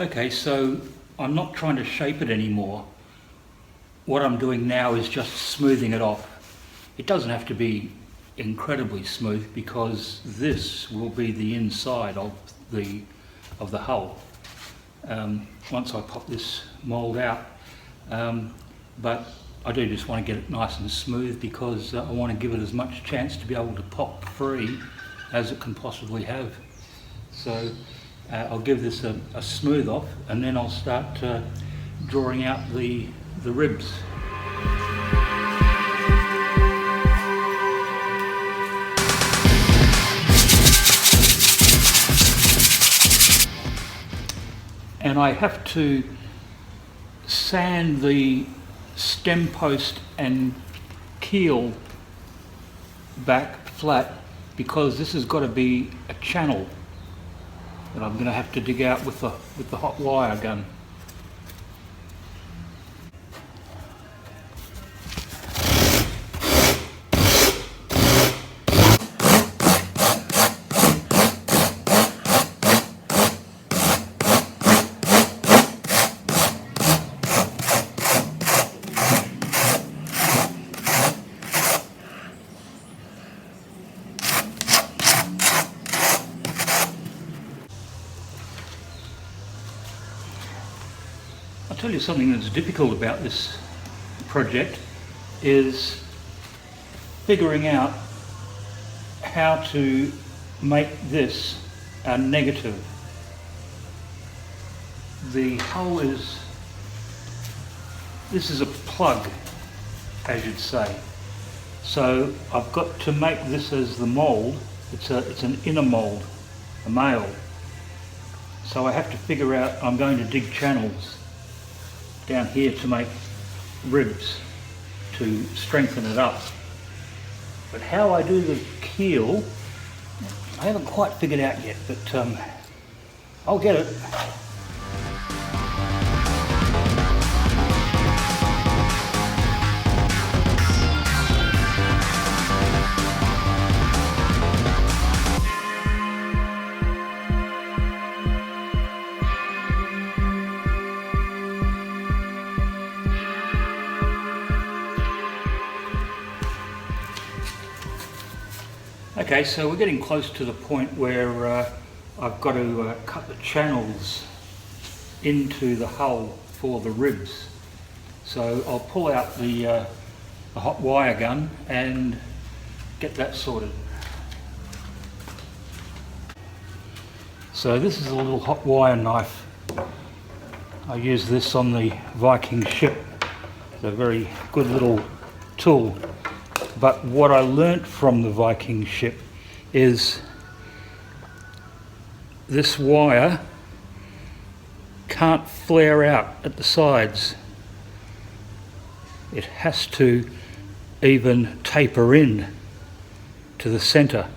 Okay, so I'm not trying to shape it anymore. What I'm doing now is just smoothing it off. It doesn't have to be incredibly smooth because this will be the inside of the hull once I pop this mould out. But I do just want to get it nice and smooth because I want to give it as much chance to be able to pop free as it can possibly have. So I'll give this a smooth off and then I'll start drawing out the ribs. And I have to sand the stem post and keel back flat because this has got to be a channel that I'm going to have to dig out with the hot wire gun. I'll tell you something that's difficult about this project is figuring out how to make this a negative. The hull this is a plug, as you'd say. So I've got to make this as the mould. It's an inner mould, a male. So I have to figure out, I'm going to dig channels down here to make ribs to strengthen it up. But how I do the keel, I haven't quite figured out yet, but I'll get it. Okay, so we're getting close to the point where I've got to cut the channels into the hull for the ribs. So I'll pull out the hot wire gun and get that sorted. So this is a little hot wire knife. I use this on the Viking ship. It's a very good little tool. But what I learnt from the Viking ship is this wire can't flare out at the sides. It has to even taper in to the centre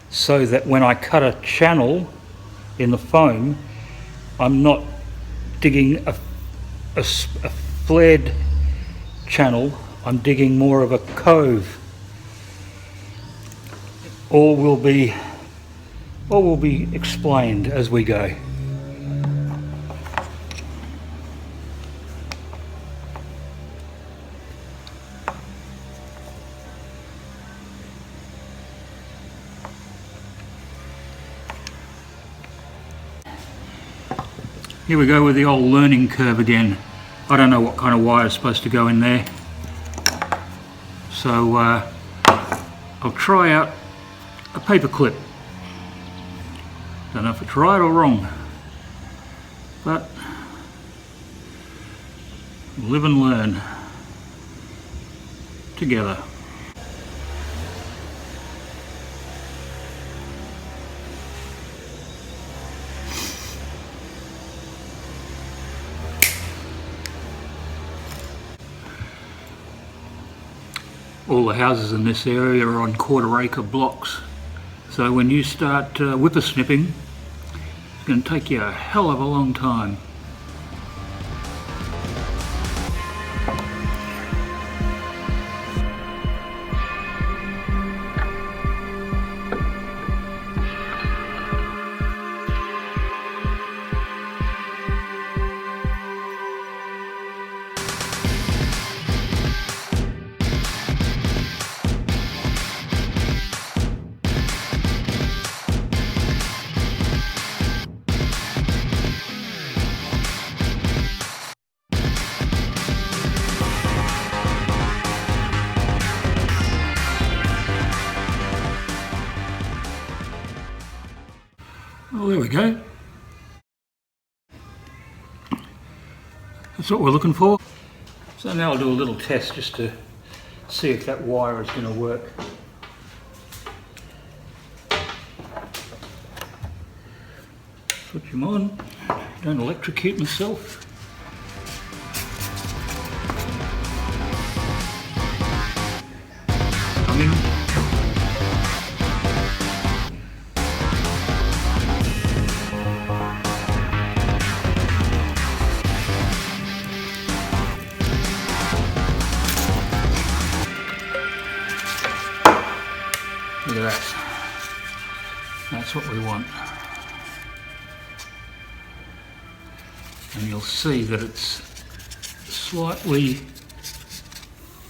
so that when I cut a channel in the foam, I'm not digging a flared channel, I'm digging more of a cove. All will be explained as we go. Here we go with the old learning curve again. I don't know what kind of wire is supposed to go in there. So I'll try out a paper clip. Don't know if it's right or wrong, but live and learn together. All the houses in this area are on quarter-acre blocks, so when you start whippersnipping, it's going to take you a hell of a long time. Well, there we go. That's what we're looking for. So now I'll do a little test just to see if that wire is going to work. Switch them on. Don't electrocute myself. Look at that. That's what we want. And you'll see that it's slightly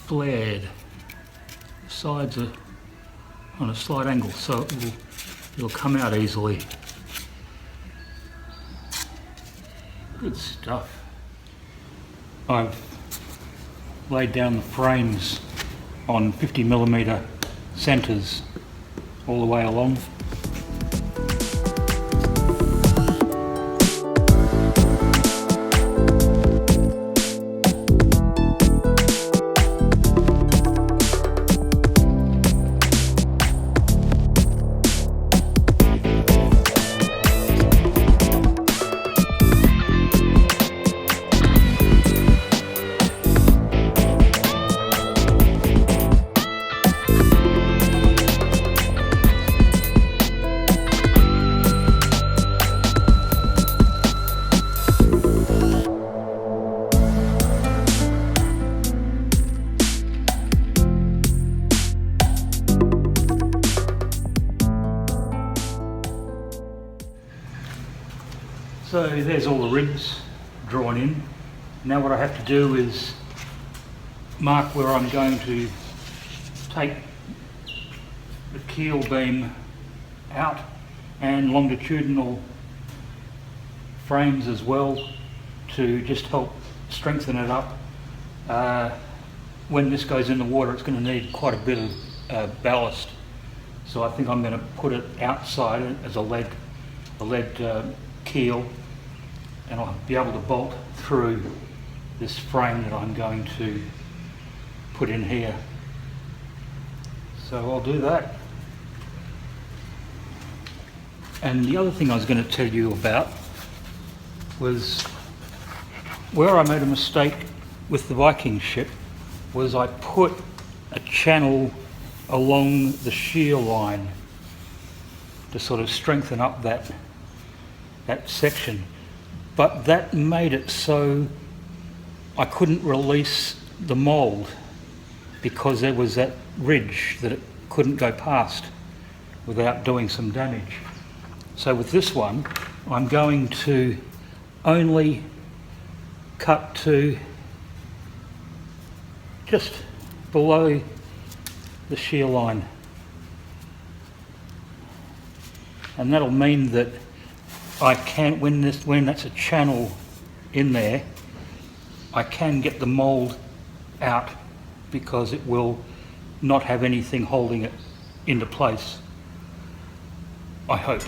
flared. The sides are on a slight angle, so it'll come out easily. Good stuff. I've laid down the frames on 50mm centres all the way along. So there's all the ribs drawn in. Now what I have to do is mark where I'm going to take the keel beam out and longitudinal frames as well to just help strengthen it up. When this goes in the water, it's going to need quite a bit of ballast. So I think I'm going to put it outside as a lead keel, and I'll be able to bolt through this frame that I'm going to put in here. So I'll do that. And the other thing I was going to tell you about was where I made a mistake with the Viking ship was I put a channel along the shear line to sort of strengthen up that section, but that made it so I couldn't release the mould because there was that ridge that it couldn't go past without doing some damage. So with this one, I'm going to only cut to just below the shear line, and that'll mean that I can, when that's a channel in there, I can get the mould out because it will not have anything holding it into place, I hope.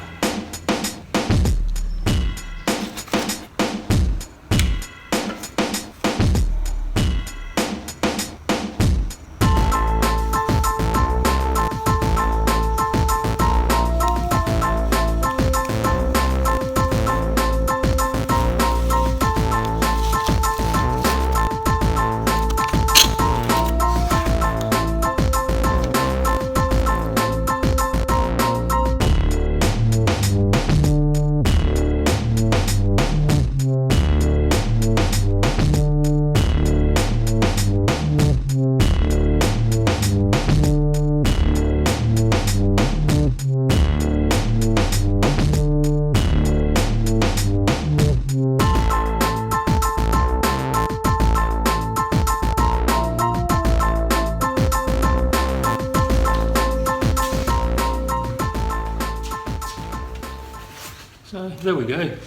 So there we go.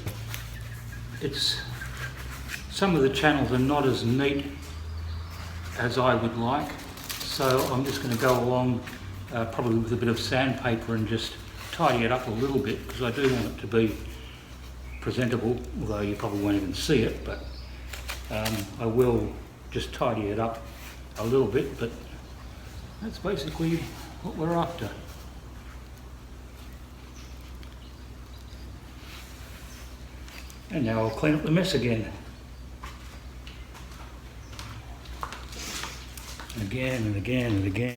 Some of the channels are not as neat as I would like, so I'm just going to go along probably with a bit of sandpaper and just tidy it up a little bit because I do want it to be presentable, although you probably won't even see it, but I will just tidy it up a little bit, but that's basically what we're after. And now I'll clean up the mess again. Again and again and again.